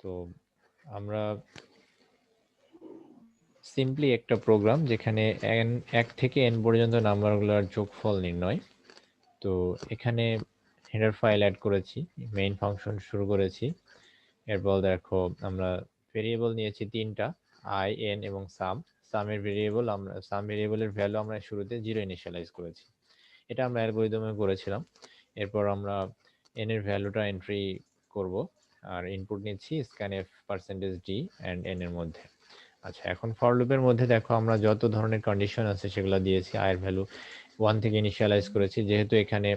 তো আমরা সিম্পলি একটা প্রোগ্রাম যেখানে n 1 থেকে n পর্যন্ত নাম্বারগুলোর যোগফল নির্ণয়। তো এখানে হেডার ফাইল অ্যাড করেছি, মেইন ফাংশন শুরু করেছি। এরপর দেখো আমরা ভেরিয়েবল নিয়েছি তিনটা, i, n এবং সাম। সামের ভেরিয়েবল আমরা সাম ভেরিয়েবলের ভ্যালু আমরা শুরুতে 0 ইনিশিয়ালাইজ করেছি। এটা আমরা অ্যালগরিদমে করেছিলাম। এরপর আমরা n এর ভ্যালুটা এন্ট্রি করব আর ইনপুট নিচ্ছি scanf%d and n এর মধ্যে। আচ্ছা, এখন ফর লুপের মধ্যে দেখো আমরা যত ধরনের কন্ডিশন আছে সেগুলো দিয়েছি। i এর ভ্যালু 1 থেকে ইনিশিয়ালাইজ করেছি, যেহেতু এখানে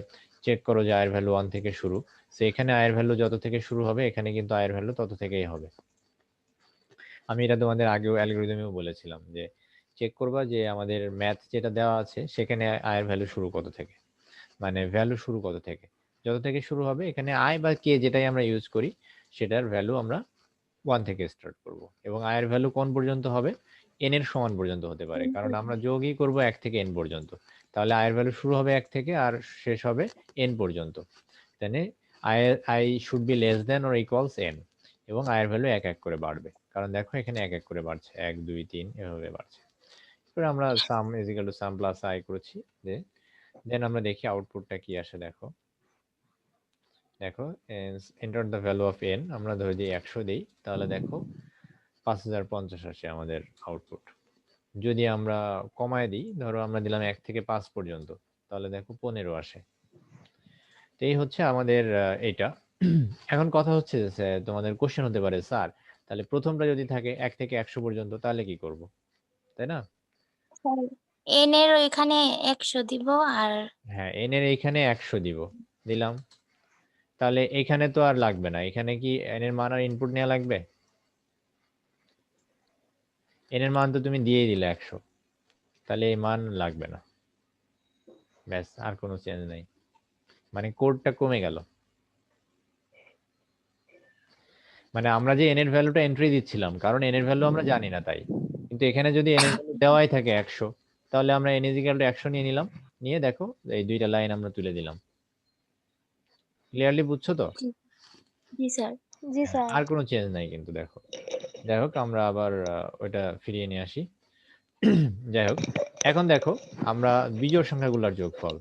চেক করো যে i এর ভ্যালু 1 থেকে শুরু, সো এখানে i এর ভ্যালু যত থেকে শুরু হবে এখানে কিন্তু i এর ভ্যালু তত থেকেই হবে। আমি এটা তোমাদের আগেও অ্যালগরিদমেও বলেছিলাম যে চেক করবা যে আমাদের ম্যাথ যেটা দেওয়া আছে সেখানে i এর ভ্যালু শুরু কত থেকে, মানে ভ্যালু শুরু কত থেকে, যত থেকে শুরু হবে এখানে i বা k যেটাই আমরা ইউজ করি সেটার ভ্যালু আমরা 1 থেকে স্টার্ট করব। এবং i এর ভ্যালু কোন পর্যন্ত হবে, n এর সমান পর্যন্ত হতে পারে, কারণ আমরা যোগই করব 1 থেকে n পর্যন্ত। তাহলে i এর ভ্যালু শুরু হবে 1 থেকে আর শেষ হবে n পর্যন্ত। তাহলে i should be less than or equals n, এবং i এর ভ্যালু এক এক করে বাড়বে, কারণ দেখো এখানে এক এক করে বাড়ছে, 1 2 3 এভাবে বাড়ছে। এরপর আমরা সাম is equal to some plus i করেছি, দেন আমরা দেখি আউটপুটটা কি আসে। দেখো enter the value of n, আমরা ধরে দিই 100 দিই, তাহলে দেখো 5050 আসে আমাদের আউটপুট। যদি আমরা কমায় দিই, ধরো আমরা দিলাম 1 থেকে 5 পর্যন্ত, তাহলে দেখো 15 আসে। তো এই হচ্ছে আমাদের এটা। এখন কথা হচ্ছে যে তোমাদের কোশ্চেন হতে পারে, স্যার তাহলে প্রথমটা যদি থাকে 1 থেকে 100 পর্যন্ত তাহলে কি করব, তাই না? n এর ওইখানে 100 দিব আর হ্যাঁ, n এর এইখানে 100 দিলাম, তাহলে এখানে তো আর লাগবে না, এখানে কি n এর মান আর ইনপুট নেওয়া লাগবে? n এর মান তো তুমি দিয়েই দিলে 100, তাহলে এই মান লাগবে না, ব্যাস আর কোনো চেঞ্জ নাই, মানে কোডটা কমে গেল। মানে আমরা যে n এর ভ্যালুটা এন্ট্রি দিচ্ছিলাম, কারণ n এর ভ্যালু আমরা জানি না তাই, কিন্তু এখানে যদি n এর ভ্যালু দেওয়াই থাকে 100, তাহলে আমরা n 100 নিয়ে নিলাম, নিয়ে দেখো এই দুইটা লাইন আমরা তুলে দিলাম। ক্লিয়ারলি বুঝছো তো? জি স্যার। জি স্যার। আর কোনো চেঞ্জ নাই কিন্তু। দেখো যাই হোক, আমরা আবার ওইটা ফিরিয়ে নিয়ে আসি। যাই হোক, এখন দেখো আমরা বিজোড় সংখ্যাগুলোর যোগফল,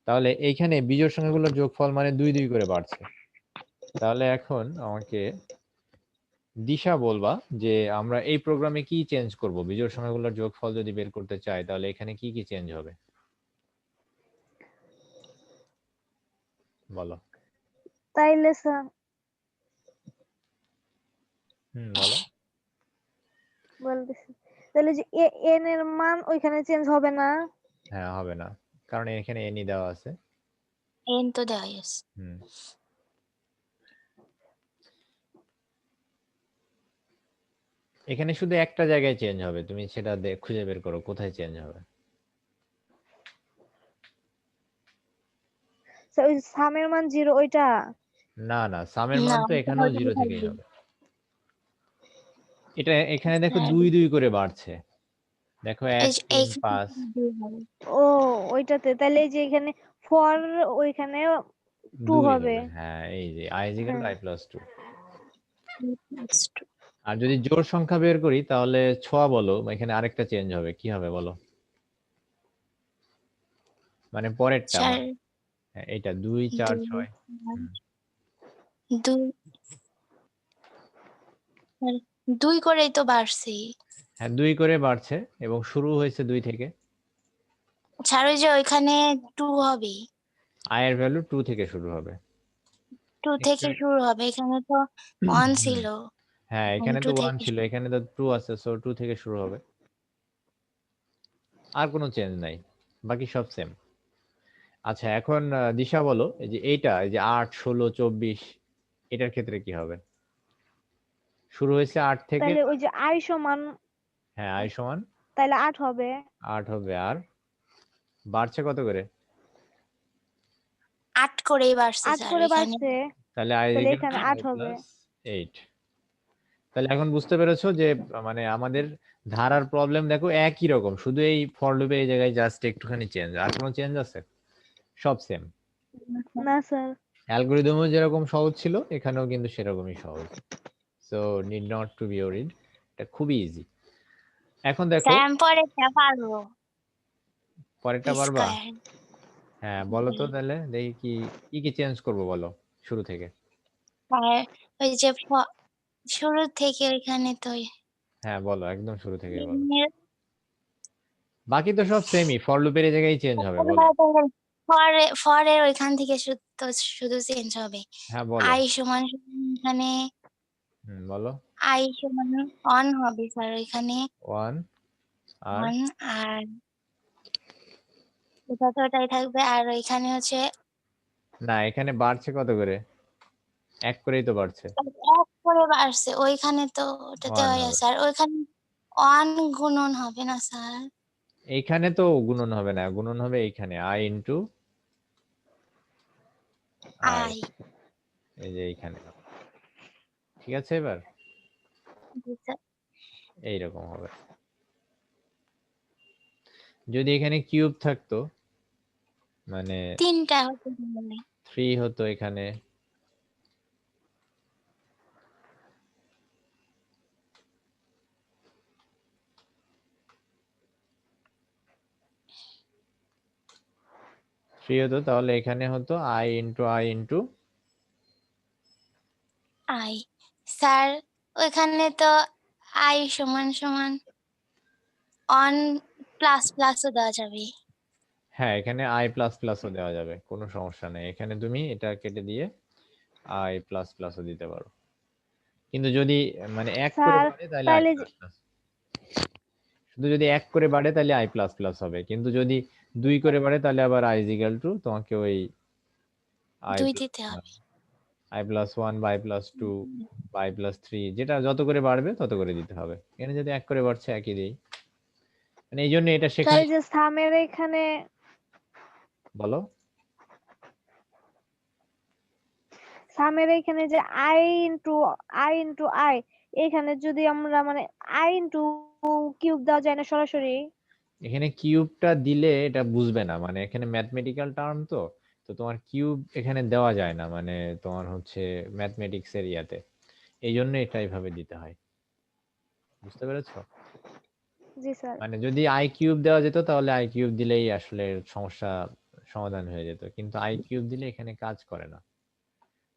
তাহলে এইখানে বিজোড় সংখ্যাগুলোর যোগফল মানে 2 2 করে বাড়ছে। তাহলে এখন আমাকে দিশা বলবা যে আমরা এই প্রোগ্রামে কি চেঞ্জ করব, বিজোড় সংখ্যাগুলোর যোগফল যদি বের করতে চাই তাহলে এখানে কি কি চেঞ্জ হবে বলো। তাইলে স্যার বলো। বলতেছি, তাহলে যে n এর মান ওইখানে চেঞ্জ হবে না? হ্যাঁ, হবে না, কারণ এখানে এনই দেওয়া আছে। n তো দেওয়াই আছে। হুম, এখানে শুধু একটা জায়গায় চেঞ্জ হবে, তুমি সেটা খুঁজে বের করো কোথায় চেঞ্জ হবে। স্যার ওই সামের মান 0 ওইটা? না না, সামের না মান তো ওটা এখানেও 0 থেকেই হবে। এটা এখানে দেখো 2 2 করে বাড়ছে, দেখো 1 3 5। ও ওইটাতে তাহলে এই যে এখানে ফর ওইখানে 2 2 হবে। হবে, হ্যাঁ, এই যে i = হ্যাঁ। i + 2। আর যদি জোড় সংখ্যা বের করি তাহলে ছোয়া বলো, এখানে আরেকটা চেঞ্জ হবে, কি হবে বলো, মানে পরেরটা, স্যার মানে হ্যাঁ, এইটা 2 4 6। দুই দুই করেই তো বাড়ছি। হ্যাঁ, 2 করে বাড়ছে এবং শুরু হয়েছে 2 থেকে। স্যার ওই যে ওইখানে 2 হবে, i এর ভ্যালু 2 থেকে শুরু হবে। 2 থেকে শুরু হবে, এখানে তো 1 ছিল। হ্যাঁ, এখানে 2 তো 1 থেকে ছিল, এখানে তো 2 আছে, সো 2 থেকে শুরু হবে। আর কোনো চেঞ্জ নাই, বাকি সব সেম। আচ্ছা, এখন দিশা বলো, এই যে এইটা, এই যে 8 16 24, এটার ক্ষেত্রে কি হবে? শুরু হয়েছে 8 থেকে। তাহলে ওই যে i সমান, হ্যাঁ, i সমান তাহলে 8 হবে। 8 হবে, আর বাড়ছে কত করে? 8 করেই বাড়ছে 8 স্যার করে ওইখানে। বাড়ছে, তাহলে i তাহলে = এখানে 8 i হবে। + 8। তাহলে এখন বুঝতে পেরেছো যে মানে আমাদের ধারার প্রবলেম দেখো একই রকম, শুধু এই ফর লুপে এই জায়গায় জাস্ট একটুখানি চেঞ্জ, আর কোনো চেঞ্জ আছে? সব সেম। না স্যার। অ্যালগরিদমও যেরকম সহজ ছিল এখানেও কিন্তু সেরকমই সহজ। So need not to be worried, এটা খুবই ইজি। এখন দেখো স্যার আমি পরেরটা পারবো। পরেরটা পি পারবা? স্কয়ার। হ্যাঁ বলো তো তাহলে দেখি কি কি চেঞ্জ করবো বলো শুরু থেকে। আর ওই যে শুরু থেকে ওইখানে তো হ্যাঁ বলো, একদম শুরু থেকে বলো। বাকি তো সব সেমই, ফর লুপের এই জায়গায় চেঞ্জ হবে, বলো। ফরের ওইখান থেকে শুধু চেঞ্জ হবে। হ্যাঁ বলো। আই সমান এখানে বলো। আই সমান অন হবে স্যার ওইখানে 1 আর অন, আর ওটা তো ওটাই থাকবে, আর ওইখানে হচ্ছে না, এখানে বাড়ছে কত করে? 1 করেই তো বাড়ছে। এক করে বাড়ছে ওইখানে তো ওটাতে 1 হয় হবে। স্যার, ওইখানে অন গুণন হবে না স্যার? এইখানে তো গুণন হবে না, গুণন হবে এইখানে i ইন্টু i, আই। এই যে এইখানে। ঠিক আছে, এবার জি স্যার। এইরকম হবে। যদি এখানে কিউব থাকতো, মানে তিনটা হতে পারে। 3 হতো এখানে, হতো, তাহলে এখানে হতো i ইন্টু আই। স্যার ওইখানে তো আই সমান সমান অন প্লাস প্লাসও দেওয়া যাবে। হ্যাঁ এখানে i প্লাস প্লাসও দেওয়া যাবে, কোনো সমস্যা নেই। এখানে তুমি এটা কেটে দিয়ে i প্লাস প্লাসও দিতে পারো, কিন্তু যদি মানে 1 করে স্যার বাড়ে তাহলে i তাহলে প্লাস প্লাস। শুধু যদি 1 করে বাড়ে তাহলে i প্লাস প্লাস হবে, কিন্তু যদি 2 করে বাড়ে তাহলে আবার i ইজ ইকুয়াল টু তোমাকে ওই i দুই প্লাস দিতে হবে। i প্লাস 1 বা i প্লাস 2 বা i প্লাস 3, যেটা যত করে বাড়বে তত করে দিতে হবে। এখানে যদি 1 করে বাড়ছে একই দিই, মানে এই জন্য এটা স্যার শেখাই। এই যে সামের এখানে বলো। সামের এখানে যে আই এখানে যদি আমরা মানে আই ইন্টু কিউব দেওয়া যায় না সরাসরি? এখানে কিউবটা দিলে এটা বুঝবে না, মানে এখানে ম্যাথমেটিক্যাল টার্ম তো, তো তোমার কিউব এখানে দেওয়া যায় না, মানে তোমার হচ্ছে ম্যাথমেটিক্স এর ইয়াতে, এই জন্য এটা এইভাবে দিতে হয়। বুঝতে পেরেছো? জি স্যার। মানে যদি আই কিউব দেওয়া যেত তাহলে আই কিউব দিলেই আসলে সমস্যা সমাধান হয়ে যেত, কিন্তু আই কিউব দিলে এখানে কাজ করে না।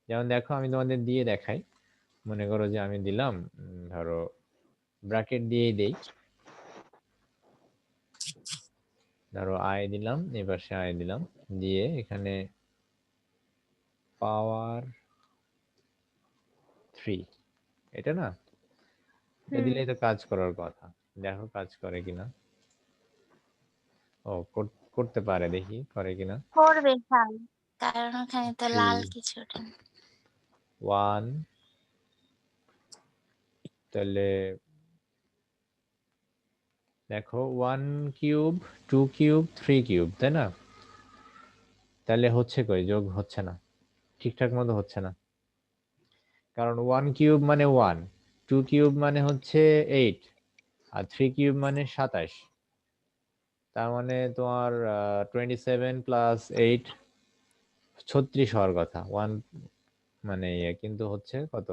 যেমন দেখো আমি তোমাদের দিয়ে দেখাই, মনে করো যে আমি দিলাম ধরো ব্র্যাকেট দিয়েই দেই, ধরো আই দিলাম, এবার সে আই দিলাম, দিয়ে এখানে পাওয়ার 3, এটা না, এটা দিলেই তো কাজ করার কথা। দেখো কাজ করে কিনা। ও করতে পারে, দেখি করে কিনা। করবে স্যার, কারণ ওখানে তো 3 লাল কিছু ওঠে না। 1, তাহলে দেখো 1 কিউব 2 কিউব 3 কিউব, তাই না? তাহলে হচ্ছে কই, যোগ হচ্ছে না, ঠিকঠাক মতো হচ্ছে না। কারণ 1 কিউব মানে 1, 2 কিউব মানে হচ্ছে 8, আর 3 কিউব মানে 27। তার মানে তোমার 27 প্লাস 8 36 হওয়ার কথা, 1 মানে ইয়ে, কিন্তু হচ্ছে কত।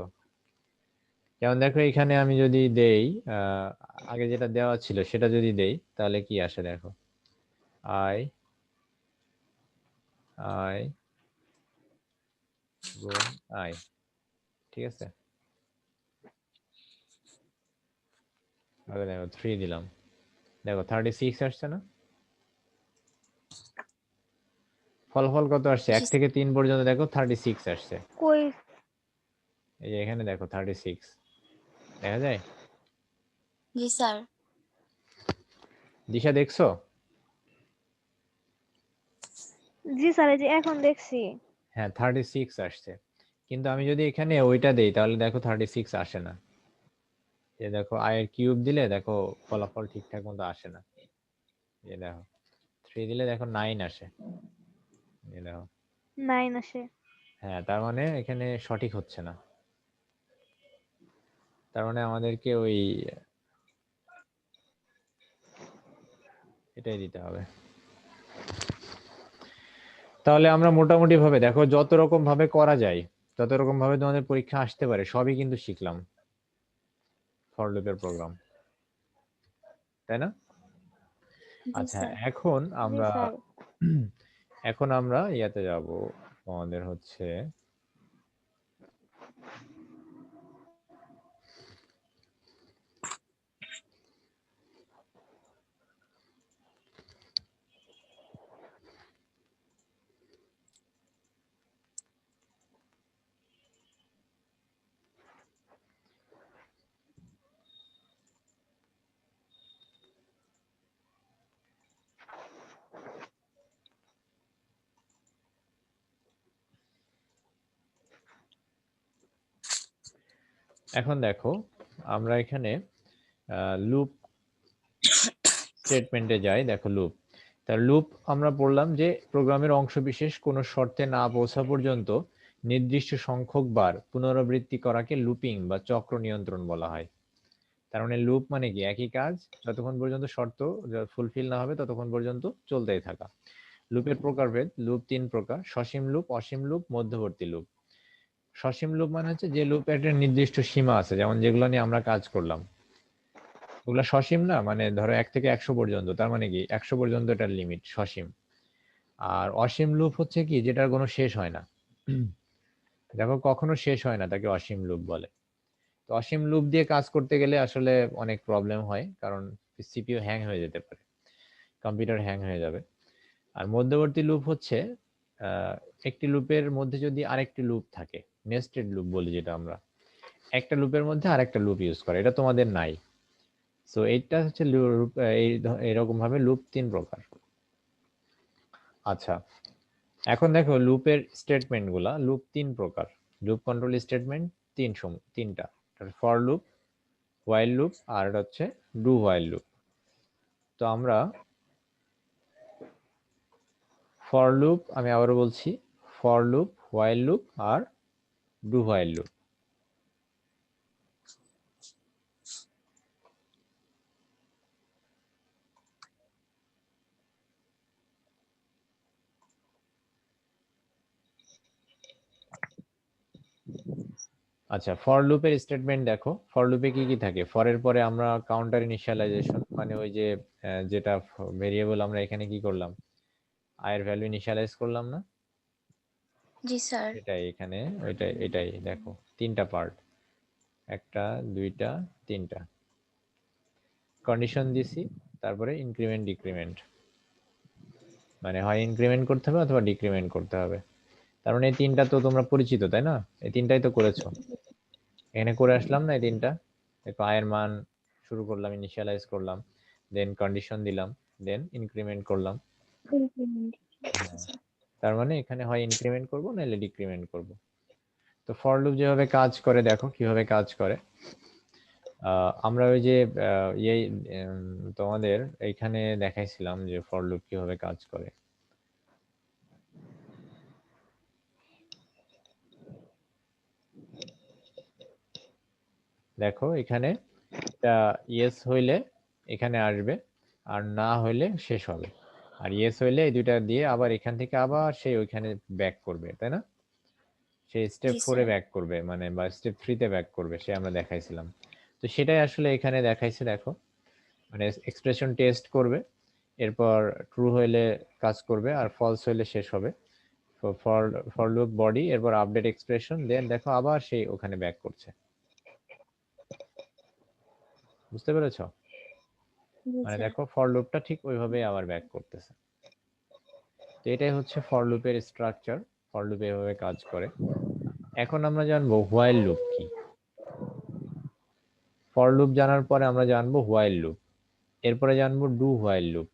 যেমন দেখো এখানে আমি যদি দেই আগে যেটা দেওয়া ছিল সেটা যদি দেই তাহলে কি আসে দেখো, আই আই গুণ আই, ঠিক আছে। আগে দেখো 3 দিলাম, দেখো 36 আসছে না? ফলাফল কত আসছে? 1 থেকে 3 পর্যন্ত দেখো 36 আসছে। কই? এই যে এখানে দেখো 36 দেখা যায়। জি স্যার। দিশা দেখছো? জি স্যার, এই যে এখন দেখছি। হ্যাঁ 36 আসছে, কিন্তু আমি যদি এখানে ওইটা দেই তাহলে দেখো 36 আসে না। এই দেখো আই এর কিউব দিলে দেখো ফলাফল ঠিকঠাক মতো আসে না। এই দেখো 3 দিলে দেখো 9 আসে। এই দেখো, 9 আসে। হ্যাঁ তার মানে এখানে সঠিক হচ্ছে না, তার মানে আমাদেরকে ওই এটাই দিতে হবে। তাহলে আমরা মোটামুটি ভাবে দেখো যত রকম ভাবে করা যায়, তত রকম ভাবে তোমাদের পরীক্ষা আসতে পারে, সবই কিন্তু শিখলাম। ফর লুপের প্রোগ্রাম, তাই না? জি আচ্ছা, স্যার। এখন জি আমরা স্যার। ইয়াতে যাব, আমাদের হচ্ছে এখন দেখো আমরা এখানে লুপ স্টেটমেন্টে যাই। দেখো লুপ, তার লুপ আমরা বললাম যে প্রোগ্রামের অংশবিশেষ কোনো শর্তে না পৌঁছা পর্যন্ত নির্দিষ্ট সংখ্যক বার পুনরাবৃত্তি করাকে লুপিং বা চক্র নিয়ন্ত্রণ বলা হয়। তার মানে লুপ মানে কি, একই কাজ যতক্ষণ পর্যন্ত শর্ত ফুলফিল না হবে ততক্ষণ পর্যন্ত চলতেই থাকা। লুপের প্রকারভেদ, লুপ 3 প্রকার: সসীম লুপ, অসীম লুপ, মধ্যবর্তী লুপ। সসীম লুপ মানে হচ্ছে যে লুপের একটা নির্দিষ্ট সীমা আছে, যেমন যেগুলো নিয়ে আমরা কাজ করলাম ওগুলা সসীম না, মানে ধরো 1 থেকে 100 পর্যন্ত, তার মানে কি 100 পর্যন্ত এটার লিমিট সসীম। আর অসীম লুপ হচ্ছে কি, যেটার কোনো শেষ হয় না, দেখো কখনো শেষ হয় না, তাকে অসীম লুপ বলে। তো অসীম লুপ দিয়ে কাজ করতে গেলে আসলে অনেক প্রবলেম হয়, কারণ সিপিইউ হ্যাং হয়ে যেতে পারে, কম্পিউটার হ্যাং হয়ে যাবে। আর মধ্যবর্তী লুপ হচ্ছে একটি লুপের মধ্যে যদি আরেকটি লুপ থাকে, নেস্টেড লুপ বলি যেটা আমরা, একটা লুপের মধ্যে আরেকটা লুপ ইউজ করে, এটা তোমাদের নাই। সো এইটা হচ্ছে লুপ, এইরকম ভাবে লুপ 3 প্রকার। আচ্ছা, এখন দেখো লুপের স্টেটমেন্ট গুলা, লুপ 3 প্রকার। লুপ কন্ট্রোল স্টেটমেন্ট তিনটা: ফর লুপ, হোয়াইল লুপ, আর এটা হচ্ছে ডু হোয়াইল লুপ। তো আমরা ফর লুপ, আমি আবারও বলছি, ফর লুপ, হোয়াইল লুপ আর ডু হোয়াইল লুপ। আচ্ছা, ফর লুপের স্টেটমেন্ট দেখো, ফর লুপে কি কি থাকে? ফরের পরে আমরা কাউন্টার ইনিশিয়ালাইজেশন, মানে ওই যে যেটা ভেরিয়েবল আমরা এখানে কি করলাম, আয়ের ভ্যালু ইনিশিয়ালাইজ করলাম না, জি স্যার। এটাই এখানে, এটাই দেখো, তিনটা পার্ট, একটা, দুইটা, তিনটা। কন্ডিশন দিছি, তারপরে ইনক্রিমেন্ট ডিক্রিমেন্ট, মানে হয় ইনক্রিমেন্ট করতে হবে অথবা ডিক্রিমেন্ট করতে হবে। তার মানে এই তিনটা তো তোমরা পরিচিত, তাই না? এই তিনটাই তো করেছো, এখানে করে আসলাম না এই তিনটা। দেখো আয়ের মান শুরু করলাম, ইনিশিয়ালাইজ করলাম, দেন কন্ডিশন দিলাম, দেন ইনক্রিমেন্ট করলাম। হ্যাঁ, তার মানে এখানে হয় ইনক্রিমেন্ট করব নাহলে ডিক্রিমেন্ট করব। তো ফর লুপ যেভাবে কাজ করে, দেখো কিভাবে কাজ করে। আমরা ওই যে ইয়ে তোমাদের এইখানে দেখাইছিলাম যে ফর লুপ কিভাবে কাজ করে। দেখো এখানে এটা ইয়েস হইলে এখানে আসবে, আর না হইলে শেষ হবে। আর ইয়েস হইলে এই দুইটা দিয়ে আবার এখান থেকে আবার সেই ওইখানে ব্যাক করবে, তাই না? সেই স্টেপ জি 4-এ স্যার। ব্যাক করবে, মানে বা স্টেপ 3-তে ব্যাক করবে, সে আমরা দেখাইছিলাম। তো সেটাই আসলে এখানে দেখাইছে, দেখো মানে এক্সপ্রেশন টেস্ট করবে, এরপর ট্রু হইলে কাজ করবে, আর ফলস হইলে শেষ হবে। ফর ফর লুপ বডি, এরপর আপডেট এক্সপ্রেশন, দেন দেখো আবার সেই ওখানে ব্যাক করছে। বুঝতে পেরেছো? জি মানে স্যার। দেখো ফর লুপটা ঠিক ওইভাবেই আবার ব্যাক করতেছে। তো এটাই হচ্ছে ফর লুপের স্ট্রাকচার, ফর লুপ এভাবে কাজ করে। এখন আমরা জানবো হোয়াইল লুপ কি। ফর লুপ জানার পরে আমরা জানবো হোয়াইল লুপ, এরপরে জানবো ডু হোয়াইল লুপ।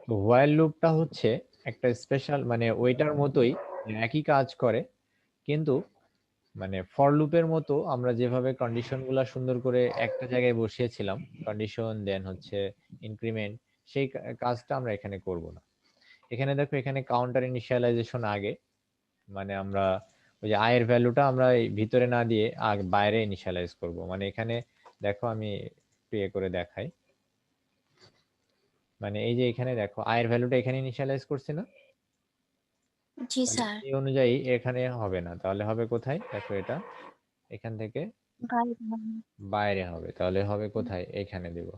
তো হোয়াইল লুপটা হচ্ছে একটা স্পেশাল, মানে ওইটার মতোই একই কাজ করে, কিন্তু মানে ফর লুপের মতো আমরা যেভাবে কন্ডিশন গুলা সুন্দর করে একটা জায়গায় বসিয়েছিলাম, কন্ডিশন দেন হচ্ছে ইনক্রিমেন্ট, সেই কাজটা আমরা এখানে করব না। এখানে দেখো, এখানে কাউন্টার ইনিশিয়ালাইজেশন আগে, মানে আমরা ওই যে আয়ের ভ্যালুটা আমরা এই ভিতরে না দিয়ে বাইরে ইনিশিয়ালাইজ করব। মানে এখানে দেখো আমি একটু ইয়ে করে দেখাই, মানে এই যে এখানে দেখো আয়ের ভ্যালুটা এখানে ইনিশিয়ালাইজ করছি না, জি তাহলে স্যার। এই অনুযায়ী এখানে হবে না, তাহলে হবে কোথায়? দেখো এটা এখান থেকে বাইরে হবে। বাইরে হবে, তাহলে হবে কোথায়? এখানে দেব।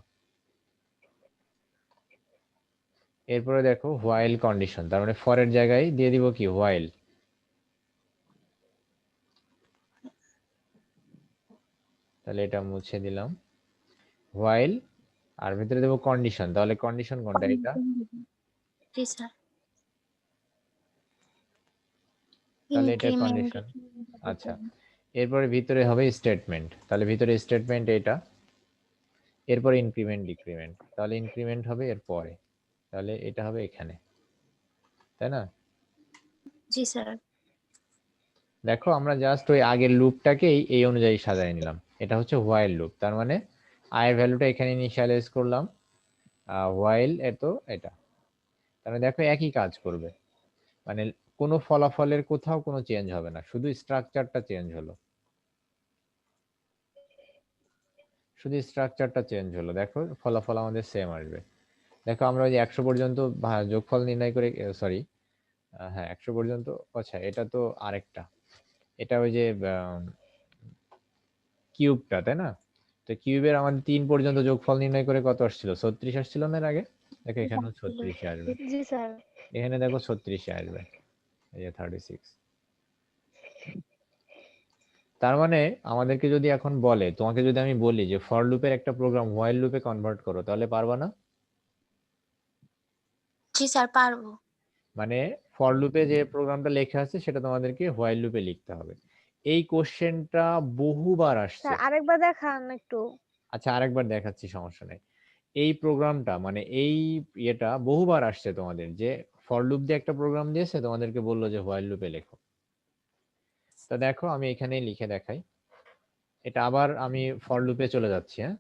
এরপরে দেখো হোয়াইল কন্ডিশন, তার মানে ফর এর জায়গায় দিয়ে দিব কি হোয়াইল। তাহলে এটা মুছে দিলাম, হোয়াইল, আর ভিতরে দেবো কন্ডিশন। তাহলে কন্ডিশন কোনটা? এটা। জি স্যার। তাহলে এটা ইনক্রিমেন্ট কন্ডিশন। আচ্ছা, এরপরে ভিতরে হবে স্টেটমেন্ট, তাহলে ভিতরে স্টেটমেন্ট এটা। এরপরে ইনক্রিমেন্ট ডিক্রিমেন্ট, তাহলে ইনক্রিমেন্ট হবে এর পরে, তাহলে এটা হবে এখানে, তাই না? জি স্যার। দেখো আমরা জাস্ট ওই আগের লুপটাকেই এই অনুযায়ী সাজায় নিলাম। এটা হচ্ছে হোয়াইল লুপ, তার মানে আই এর ভ্যালুটা এখানে ইনিশিয়ালাইজ করলাম, হোয়াইল এত এটা, তার মানে দেখো একই কাজ করবে, মানে কোনো ফলাফলের কোথাও কোনো চেঞ্জ হবে না, শুধু স্ট্রাকচারটা চেঞ্জ হলো, শুধু স্ট্রাকচারটা চেঞ্জ হলো। দেখো ফলাফল আমাদের সেম আসবে। দেখো আমরা ওই যে 100 পর্যন্ত যোগফল নির্ণয় করে, সরি, হ্যাঁ 100 পর্যন্ত, আচ্ছা এটা তো আরেকটা, এটা ওই যে কিউবটা, তাই না? তো কিউবের আমাদের 3 পর্যন্ত যোগফল নির্ণয় করে কত আসছিল? 36 আসছিল না এর আগে? দেখো এখানেও 36 আসবে, জি স্যার। এখানে দেখো 36 আসবে, এই যে 36। তার মানে আমাদেরকে যদি এখন বলে, তোমাকে যদি আমি বলি যে ফর লুপের একটা প্রোগ্রাম হোয়াইল লুপে কনভার্ট করো, তাহলে পারবা না? জি স্যার পারবো। মানে ফর লুপে যে প্রোগ্রামটা লেখা আছে সেটা তোমাদেরকে হোয়াইল লুপে লিখতে হবে। এই কোশ্চেনটা বহুবার আসছে। স্যার আরেকবার দেখান একটু। আচ্ছা আরেকবার দেখাচ্ছি, সমস্যা নেই। এই প্রোগ্রামটা মানে এই ইয়েটা বহুবার আসছে তোমাদের, যে ফর লুপ দিয়ে একটা প্রোগ্রাম দিয়েছে, তোমাদেরকে বললো যে হোয়াইল লুপে লেখো। তা দেখো আমি এখানেই লিখে দেখাই, এটা আবার আমি ফর লুপে চলে যাচ্ছি, হ্যাঁ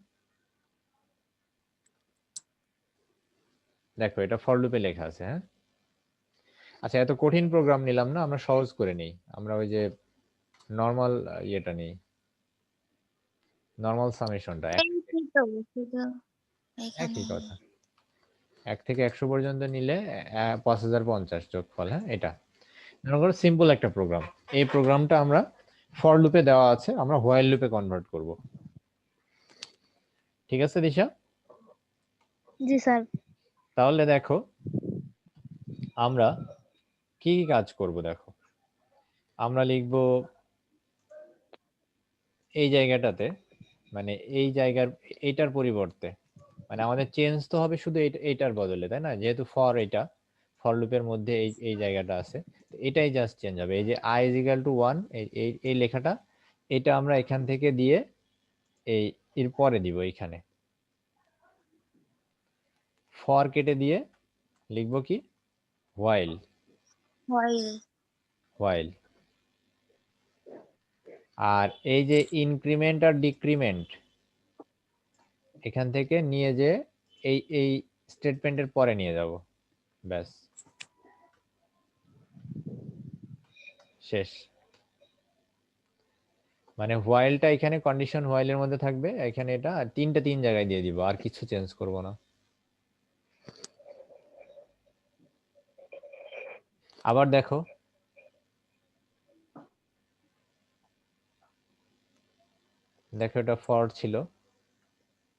দেখো এটা ফর লুপে লেখা আছে, হ্যাঁ। আচ্ছা এত কঠিন প্রোগ্রাম নিলাম না, আমরা সহজ করে নিই, আমরা ওই যে নর্মাল ইয়েটা নিই, নর্মাল সামেশনটা। এই তো শুধু এখানে একই কথা, 1 থেকে 100 পর্যন্ত নিলে 5050 যোগফল, হ্যাঁ এটা। মনে করো সিম্পল একটা প্রোগ্রাম, এই প্রোগ্রামটা আমরা ফর লুপে দেওয়া আছে, আমরা হোয়াইল লুপে কনভার্ট করব। ঠিক আছে দিশা? জি স্যার। তাহলে দেখো আমরা কি কি কাজ করব। দেখো আমরা লিখব এই জায়গাটাতে, মানে এই জায়গার এইটার পরিবর্তে, মানে আমাদের চেঞ্জ তো হবে শুধু এইটার বদলে, তাই না? যেহেতু ফর এটা ফর লুপের মধ্যে এই এই জায়গাটা আছে, তো এটাই জাস্ট চেঞ্জ হবে। এই যে i is equal to 1, এই এই লেখাটা, এটা আমরা এখান থেকে দিয়ে এই এর পরে দিব এখানে, ফর কেটে দিয়ে লিখব কি হোয়াইল, হোয়াইল। হোয়াইল। আর এই যে ইনক্রিমেন্ট আর ডিক্রিমেন্ট, এখান থেকে নিয়ে যে এই এই স্টেটমেন্টের পরে নিয়ে যাব, ব্যাস শেষ। মানে হোয়াইলটা এখানে কন্ডিশন হোয়াইলের মধ্যে থাকবে, এখানে এটা আর তিনটা 3 জায়গায় দিয়ে দিব, আর কিছু চেঞ্জ করব না। আবার দেখো দেখো এটা ফর ছিল,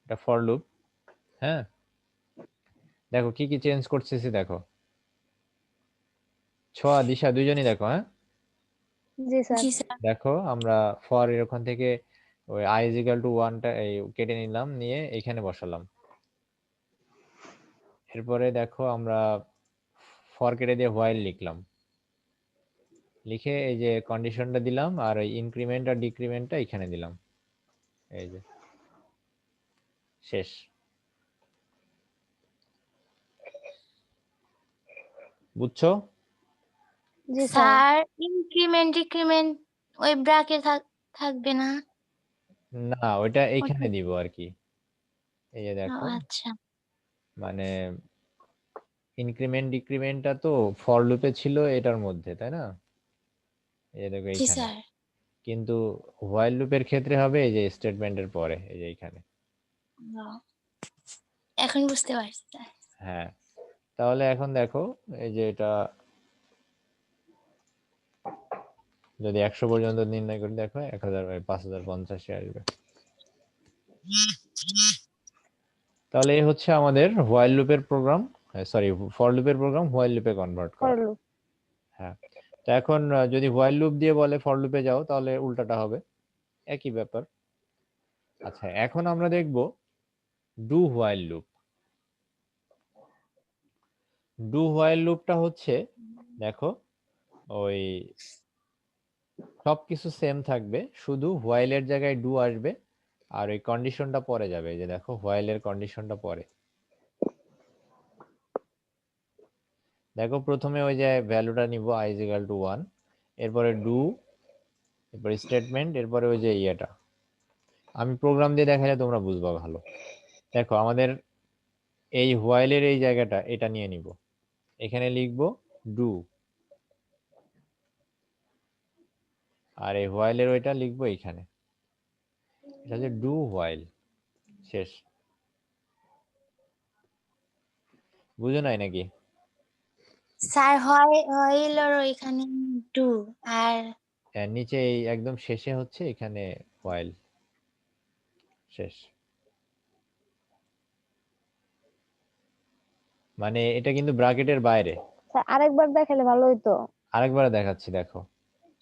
এটা ফর লুপ, হ্যাঁ। দেখো কি কি চেঞ্জ করতেছি, দেখো ছোয়া দিশা দুইজনই দেখো, হ্যাঁ। জি স্যার। জি স্যার। দেখো আমরা ফর এর ওখান থেকে ওই i is equal to 1 টা এই কেটে নিলাম, নিয়ে এখানে বসালাম। এরপরে দেখো আমরা ফর কেটে দিয়ে হোয়াইল লিখলাম, লিখে এই যে কন্ডিশনটা দিলাম, আর ওই ইনক্রিমেন্ট আর ডিক্রিমেন্টটা এখানে দিলাম, এই যে শেষ। বুঝছো? জি স্যার। স্যার ইনক্রিমেন্ট ডিক্রিমেন্ট ওই ব্র্যাকেট থাকবে না? না ওইটা এইখানে ওটা- দিব আর কি, এই যে ও দেখো, আচ্ছা। মানে ইনক্রিমেন্ট ডিক্রিমেন্টটা তো ফর লুপে ছিল এটার মধ্যে, তাই না? এই যে দেখো জি এইখানে, স্যার। কিন্তু হোয়াইল লুপের ক্ষেত্রে হবে এই যে স্টেটমেন্টের পরে, এই যে এইখানে। ও, এখন বুঝতে পারছি স্যার। হ্যাঁ, তাহলে এখন দেখো এই যে এটা যদি 100 পর্যন্ত নির্ণয় করি দেখো 1000 5050 আসবে। তাহলে এই হচ্ছে আমাদের হোয়াইল লুপের প্রোগ্রাম, সরি ফর লুপের প্রোগ্রাম হোয়াইল লুপে কনভার্ট করা। For loop. হ্যাঁ, তো এখন যদি হোয়াইল লুপ দিয়ে বলে ফর লুপে যাও তাহলে উল্টাটা হবে, একই ব্যাপার। আচ্ছা, এখন আমরা দেখব do while loop. Do while লুপটা হচ্ছে দেখো ওই সবকিছু সেম থাকবে, শুধু হোয়াইলের জায়গায় ডু আসবে আর ওই কন্ডিশনটা পরে যাবে। এই যে দেখো হোয়াইলের কন্ডিশনটা পরে। দেখো প্রথমে ওই যে ভ্যালুটা নিব i is equal to 1, এরপরে ডু, এরপরে স্টেটমেন্ট, এরপরে ওই যে ইয়েটা আমি প্রোগ্রাম দিয়ে দেখালে তোমরা বুঝবা ভালো। দেখো আমাদের এই হোয়াইলের এই জায়গাটা এটা নিয়ে নিব, এখানে লিখব ডু, আর এই হোয়াইলের ওইটা লিখবো এখানে, এটা হচ্ছে ডু হোয়াইল। শেষ। বুঝো নাই নাকি? স্যার হইল এখানে ডু আর নিচে এই একদম শেষে হচ্ছে এখানে হোয়াইল। শেষ। মানে এটা কিন্তু ব্র্যাকেটের বাইরে। স্যার আরেকবার দেখালে ভালো হইতো। আরেকবার দেখাচ্ছি দেখো।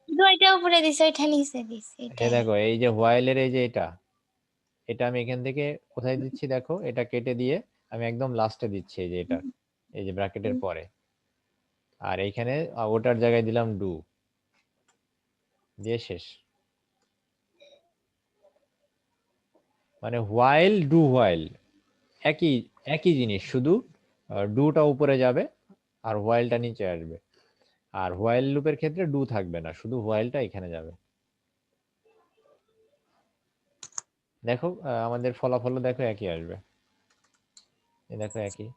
দুইটা উপরে দিছে ওইটা নিচে দিছে এই এটাই। দেখো এই যে হোয়াইলের এই যে এটা, এটা আমি এখান থেকে কোথায় দিচ্ছি দেখো, এটা কেটে দিয়ে আমি একদম লাস্টে দিচ্ছি এই যে এটা, এই যে ব্র্যাকেটের পরে, আর এইখানে ওটার জায়গায় দিলাম ডু, দিয়ে শেষ। মানে হোয়াইল ডু হোয়াইল একই একই জিনিস, শুধু ডুটা উপরে যাবে আর হোয়াইলটা নিচে আসবে। আর হোয়াইল লুপের ক্ষেত্রে ডু থাকবে না, শুধু হোয়াইলটা এখানে যাবে। দেখো আমাদের ফলাফলও দেখো একই আসবে, এই দেখো একই।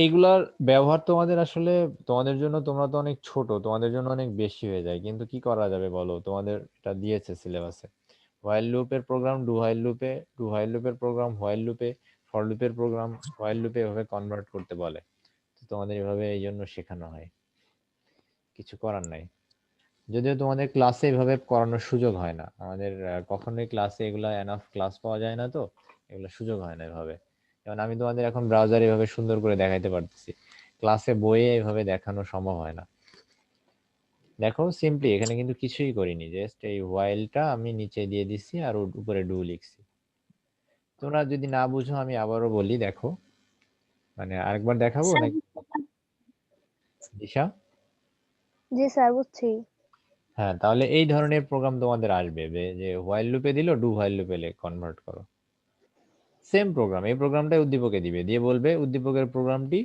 এইগুলার ব্যবহার তোমাদের আসলে তোমাদের জন্য, তোমরা তো অনেক ছোট, তোমাদের জন্য অনেক বেশি হয়ে যায়, কিন্তু কি করা যাবে বলো, তোমাদের এটা দিয়েছে সিলেবাসে। হোয়াইল লুপের প্রোগ্রাম ডু হোয়াইল লুপে, ডু হোয়াইল লুপের প্রোগ্রাম হোয়াইল লুপে, ফর লুপের প্রোগ্রাম হোয়াইল লুপে এভাবে কনভার্ট করতে বলে। তো তোমাদের এভাবে এই জন্য শেখানো হয়, কিছু করার নাই। যদিও তোমাদের ক্লাসে এভাবে করানোর সুযোগ হয় না, আমাদের কখনোই ক্লাসে এগুলা এনাফ ক্লাস পাওয়া যায় না, তো এগুলো সুযোগ হয় না এভাবে। যেমন আমি তোমাদের এখন ব্রাউজারে এভাবে সুন্দর করে দেখাইতে পারতেছি, ক্লাসে বইয়ে এভাবে দেখানো সম্ভব হয় না। দেখো সিম্পলি এখানে কিন্তু কিছুই করিনি, জাস্ট এই হোয়াইলটা আমি নিচে দিয়ে দিচ্ছি আর উপরে ডু লিখছি। তোমরা যদি না বুঝো আমি আবারও বলি, দেখো মানে আরেকবার দেখাবো স্যার নাকি দিশা? জি স্যার বুঝছি। হ্যাঁ, তাহলে এই ধরনের প্রোগ্রাম তোমাদের আসবে যে হোয়াইল লুপে দিল ডু হোয়াইল লুপে কনভার্ট করো। সেম প্রোগ্রাম, এই প্রোগ্রামটাই উদ্দীপকে দিবে, দিয়ে বলবে উদ্দীপকের প্রোগ্রামটি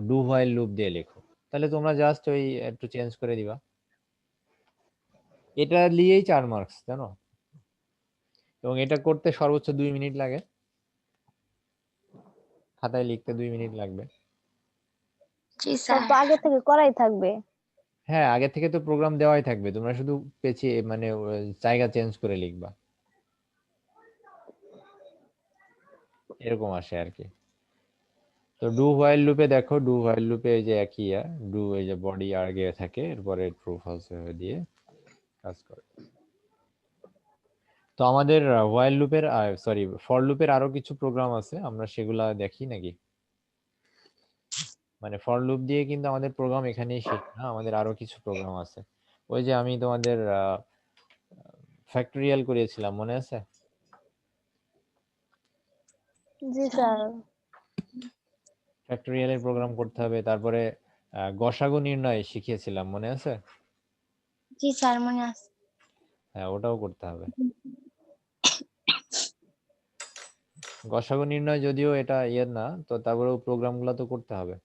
ডু হোয়াইল লুপ দিয়ে লেখো। তাহলে তোমরা জাস্ট ওই একটু চেঞ্জ করে দিবা। এটা নিয়েই 4 মার্কস জানো, এবং এটা করতে সর্বোচ্চ 2 মিনিট লাগে, খাতায় লিখতে 2 মিনিট লাগবে। জি স্যার স্যার। তো আগে থেকে করাই থাকবে। হ্যাঁ, আগে থেকে তো প্রোগ্রাম দেওয়াই থাকবে, তোমরা শুধু পেঁচিয়ে মানে জায়গা চেঞ্জ করে লিখবা, এরকম আসে আর কি। তো ডু হোয়াইল লুপে দেখো, ডু হোয়াইল লুপে এই যে একই ডু, এই যে বডি আগে থাকে, এরপরে ট্রু ফলস দিয়ে কাজ করে। তো আমাদের হোয়াইল লুপের সরি ফর লুপের আরো কিছু প্রোগ্রাম আছে, আমরা সেগুলা দেখি নাকি? মানে ফর লুপ দিয়ে কিন্তু আমাদের প্রোগ্রাম এখানেই শেষ না, আমাদের আরো কিছু প্রোগ্রাম আছে। ওই যে আমি তোমাদের ফ্যাক্টরিয়াল করিয়েছিলাম, মনে আছে? জি স্যার। ফ্যাক্টরিয়ালের প্রোগ্রাম করতে হবে, তারপরে গসাগু নির্ণয় শিখিয়েছিলাম, মনে আছে? জি স্যার মনে আছে। হ্যাঁ, ওটাও করতে হবে। গসাগু নির্ণয় যদিও এটা ইয়ে না, তো তারপরেও প্রোগ্রামগুলো তো করতে হবে।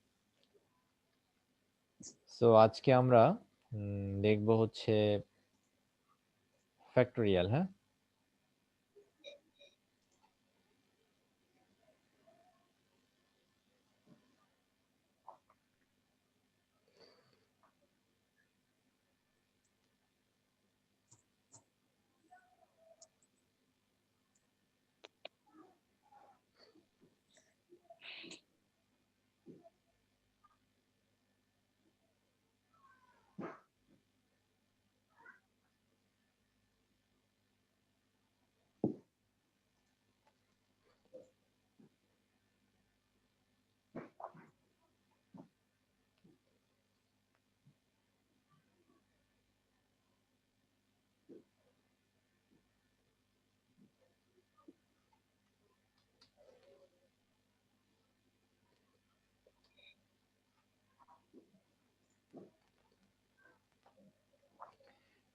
সো আজকে আমরা দেখব হচ্ছে ফ্যাক্টরিয়াল। হ্যাঁ,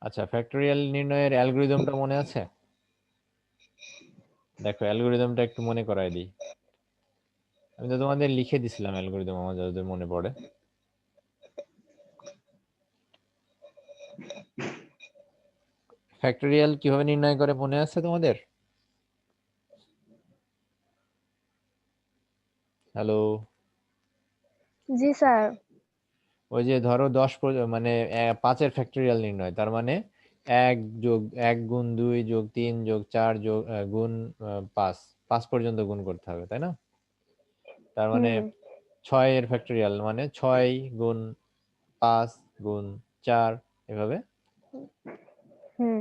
আচ্ছা, ফ্যাক্টোরিয়াল নির্ণয়ের অ্যালগরিদমটা মনে আছে? দেখো অ্যালগরিদমটা একটু মনে করাই দিই। আমি তো তোমাদের লিখে দিছিলাম অ্যালগরিদম, আমার যতদূর মনে পড়ে। ফ্যাক্টোরিয়াল কিভাবে নির্ণয় করে মনে আছে তোমাদের? হ্যালো, জি স্যার। ওই যে ধরো 10 মানে 5-এর ফ্যাক্টোরিয়াল নির্ণয়, তার মানে 1 যোগ 1 গুণ 2 যোগ 3 যোগ 4 যোগ গুণ 5 পর্যন্ত গুণ করতে হবে, তাই না? তার মানে 6 এর ফ্যাক্টোরিয়াল মানে 6 গুণ 5 গুণ 4 এভাবে।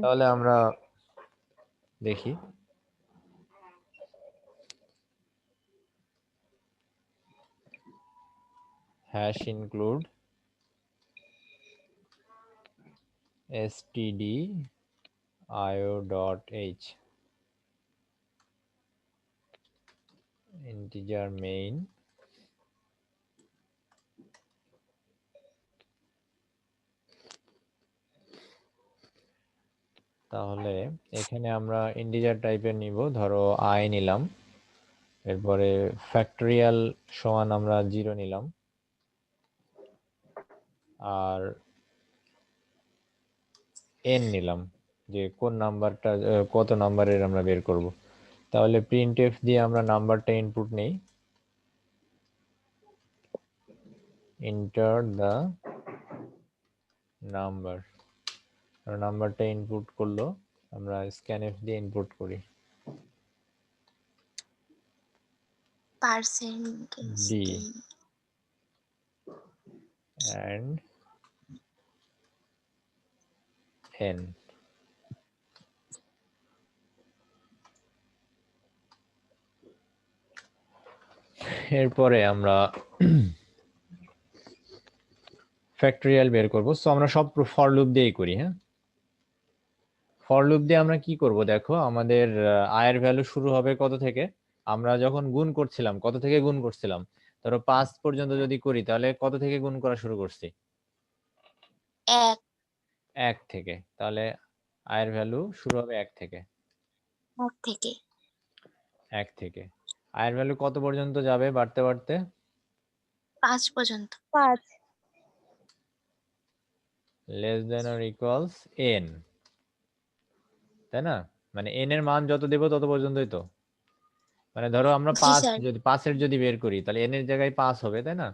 তাহলে আমরা দেখি hash include stdio.h integer main তাহলে এখানে আমরা ইন্টিজার টাইপের নিব, ধরো I নিলাম, এরপরে ফ্যাক্টোরিয়াল সমান আমরা 0 নিলাম, আর n নিলাম, যে কোন নাম্বারটা কত নাম্বারের আমরা বের করব। তাহলে প্রিন্টএফ দিয়ে আমরা নাম্বারটা ইনপুট নেই, এন্টার দা নাম্বার, নাম্বারটা ইনপুট করলো, আমরা স্ক্যানএফ দিয়ে ইনপুট করি percentage d and n। এরপরে আমরা ফ্যাক্টোরিয়াল বের করব। সো আমরা সব ফর লুপ দিয়েই করি। হ্যাঁ, ফর লুপ দিয়ে আমরা কি করব দেখো, আমাদের i এর ভ্যালু শুরু হবে কত থেকে? আমরা যখন গুণ করছিলাম কত থেকে গুণ করছিলাম? ধরো 5 পর্যন্ত যদি করি তাহলে কত থেকে গুণ করা শুরু করছি? 1 1 থেকে। তাহলে i এর ভ্যালু শুরু হবে 1 থেকে। 1 থেকে 1 থেকে i এর ভ্যালু কত পর্যন্ত যাবে বাড়তে বাড়তে? 5 পর্যন্ত। 5। Less than or equals n, তাই না? মানে n এর মান যত দেব তত পর্যন্তই তো। মানে ধরো আমরা জি 5 স্যার। যদি 5 এর যদি বের করি তাহলে n এর জায়গায় 5 হবে, তাই না?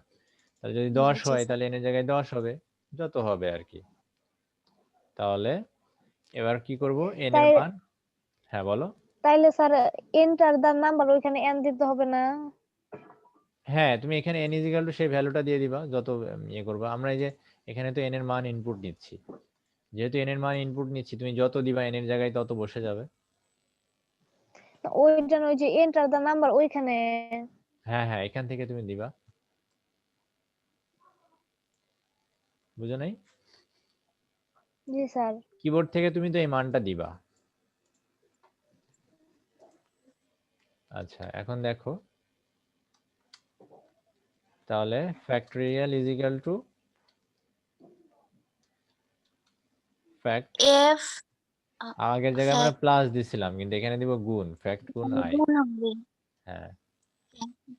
তাহলে যদি 10 জি হয় স্যার। তাহলে n এর জায়গায় 10 হবে, যত হবে আর কি। তাহলে এবার কি করব, n এর তাই মান, হ্যাঁ বলো। তাইলে স্যার এন্টার দা নাম্বার ওইখানে এন দিতে হবে না? হ্যাঁ, তুমি এখানে n ইজিক্যাল টু সেই ভ্যালুটা দিয়ে দিবা যত ইয়ে করবা। আমরা এই যে এখানে তো n এর মান ইনপুট নিচ্ছি, যেহেতু n এর মান ইনপুট নিচ্ছি, তুমি যত দিবা n এর জায়গায় তত বসে যাবে। ওইটা ওই যে এন্টার দা নাম্বার ওইখানে। হ্যাঁ হ্যাঁ, এখান থেকে তুমি দিবা, বুঝো নাই? জি স্যার। কিবোর্ড থেকে তুমি তো এই মানটা দিবা। আচ্ছা, এখন দেখো তাহলে factorial is equal to fact, f আগের জায়গায় আমরা প্লাস দিছিলাম কিন্তু এখানে দিব গুণ, ফ্যাক্ট গুণ i। গুণ হবে হ্যাঁ,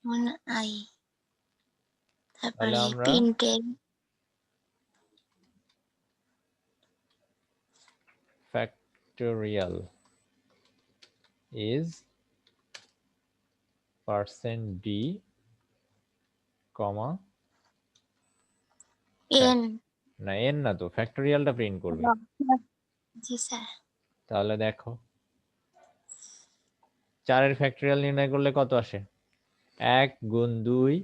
গুণ i, তাহলে তারপরে আমরা প্রিন্টের factorial is %d, comma n। না n না তো, ফ্যাক্টোরিয়ালটা প্রিন্ট করবে। জি স্যার। তাহলে দেখো 4 এর ফ্যাক্টোরিয়াল নির্ণয় করলে কত আসে? 1 গুণ 2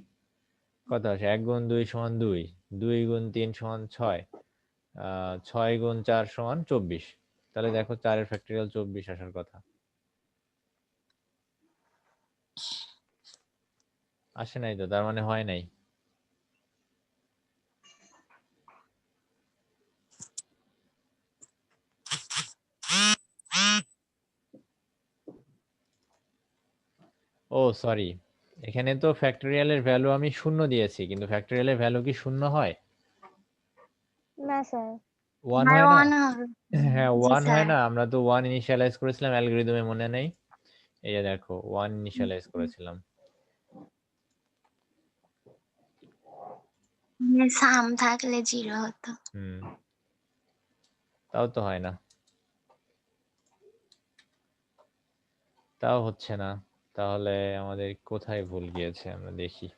কত আসে? 1 গুণ 2 সমান 2, 2 গুণ 3 সমান 6, 6 গুণ 4 সমান 24। তাহলে দেখো 4 এর ফ্যাক্টোরিয়াল 24 আসার কথা, আসে নাই তো, তার মানে হয় নাই। ও সরি, এখানে তো ফ্যাক্টোরিয়ালের ভ্যালু আমি 0 দিয়েছি, কিন্তু ফ্যাক্টোরিয়ালের ভ্যালু কি 0 হয়? না স্যার। 1 আর হয় না? ওয়ান হবে হ্যাঁ জি 1 হয় স্যার না? আমরা তো 1 ইনিশিয়ালাইজ করেছিলাম অ্যালগরিদমে, মনে নেই? এই যে দেখো 1 ইনিশিয়ালাইজ করেছিলাম। সাম থাকলে 0 হতো হুম, তাও তো হয় না, তাও হচ্ছে না। তাহলে আমাদের কোথায় ভুল গিয়েছে আমরা দেখি।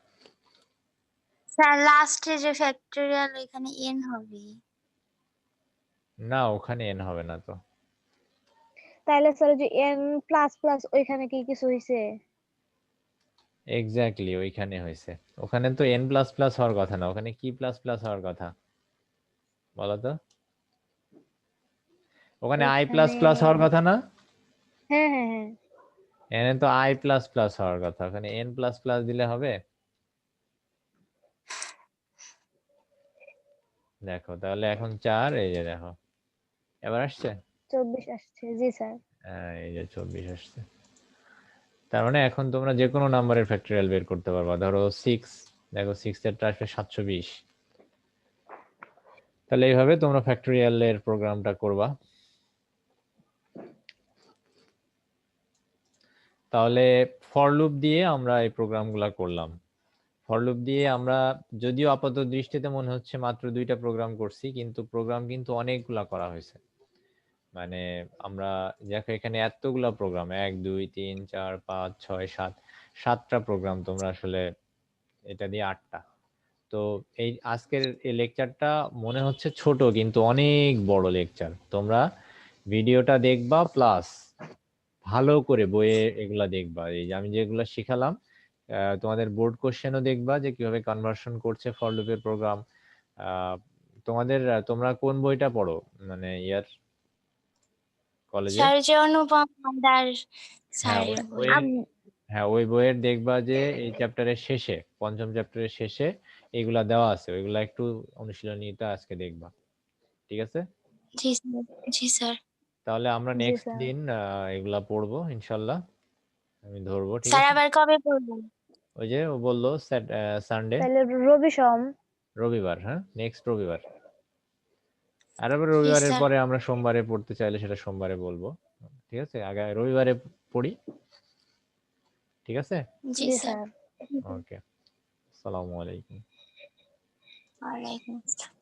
স্যার লাস্টে যে ফ্যাক্টরিয়াল এখানে n হবে না ওখানে n হবে না তো। তাহলে স্যার যে n প্লাস প্লাস ওইখানে কি কিছু হইছে? এক্স্যাক্টলি ওইখানে হয়েছে। ওখানে তো n প্লাস প্লাস হওয়ার কথা না, ওখানে কি প্লাস প্লাস হওয়ার কথা বলো তো? ওখানে i প্লাস ওইখানে প্লাস হওয়ার কথা না? হ্যাঁ হ্যাঁ হ্যাঁ এখানে তো i প্লাস প্লাস হওয়ার কথা, ওখানে n প্লাস প্লাস দিলে হবে? দেখো তাহলে এখন 4, এই যে দেখো এবার আসছে। 24 আসছে জি স্যার। হ্যাঁ এই যে 24 আসছে। তার মানে এখন তোমরা যে কোনো নাম্বারের ফ্যাক্টরিয়াল বের করতে পারবা। ধরো 6, দেখো 6 এরটা আসবে 720। তাহলে এইভাবে তোমরা ফ্যাক্টরিয়ালের প্রোগ্রামটা করবা। তাহলে ফর লুপ দিয়ে আমরা এই প্রোগ্রামগুলো করলাম। ফর লুপ দিয়ে আমরা, যদিও আপাত দৃষ্টিতে মনে হচ্ছে মাত্র 2টা প্রোগ্রাম করছি, কিন্তু প্রোগ্রাম কিন্তু অনেকগুলা করা হয়েছে। মানে আমরা দেখো এখানে এতগুলা প্রোগ্রাম, 1 2 3 4 5 6 7, 7টা প্রোগ্রাম তোমরা আসলে, এটা দিয়ে 8টা। তো এই আজকের এই লেকচারটা মনে হচ্ছে ছোট, কিন্তু অনেক বড় লেকচার। তোমরা ভিডিওটা দেখবা, প্লাস ভালো করে বইয়ে এগুলা দেখবা। এই যে আমি যেগুলো শিখালাম, তোমাদের বোর্ড কোশ্চেনও দেখবা যে কিভাবে কনভার্সন করছে ফর লুপের প্রোগ্রাম। তোমাদের তোমরা কোন বইটা পড়ো মানে ইয়ার কলেজে? স্যার যে অনুপম হালদার হ্যাঁ স্যারের বই হ্যাঁ ওই বইয়ের দেখবা যে এই চ্যাপ্টারের শেষে, পঞ্চম চ্যাপ্টারের শেষে এগুলা দেওয়া আছে, ওইগুলা একটু অনুশীলনীটা আজকে দেখবা, ঠিক আছে? জি স্যার জি স্যার তাহলে আমরা জি নেক্সট স্যার। দিন এগুলা পড়বো ইনশাল্লাহ, আমি ধরবো, ঠিক স্যার আছে? আবার কবে পড়বেন ওই যে ও বললো সানডে, তাহলে রবি সোম। রবিবার, হ্যাঁ নেক্সট রবিবার। আর আবার জি রবিবারের স্যার পরে আমরা সোমবারে পড়তে চাইলে সেটা সোমবারে বলবো, ঠিক আছে? আগে রবিবারে পড়ি, ঠিক আছে? জি জি স্যার স্যার। ওকে, আসসালামু আলাইকুম। ওয়ালাইকুম আসসালাম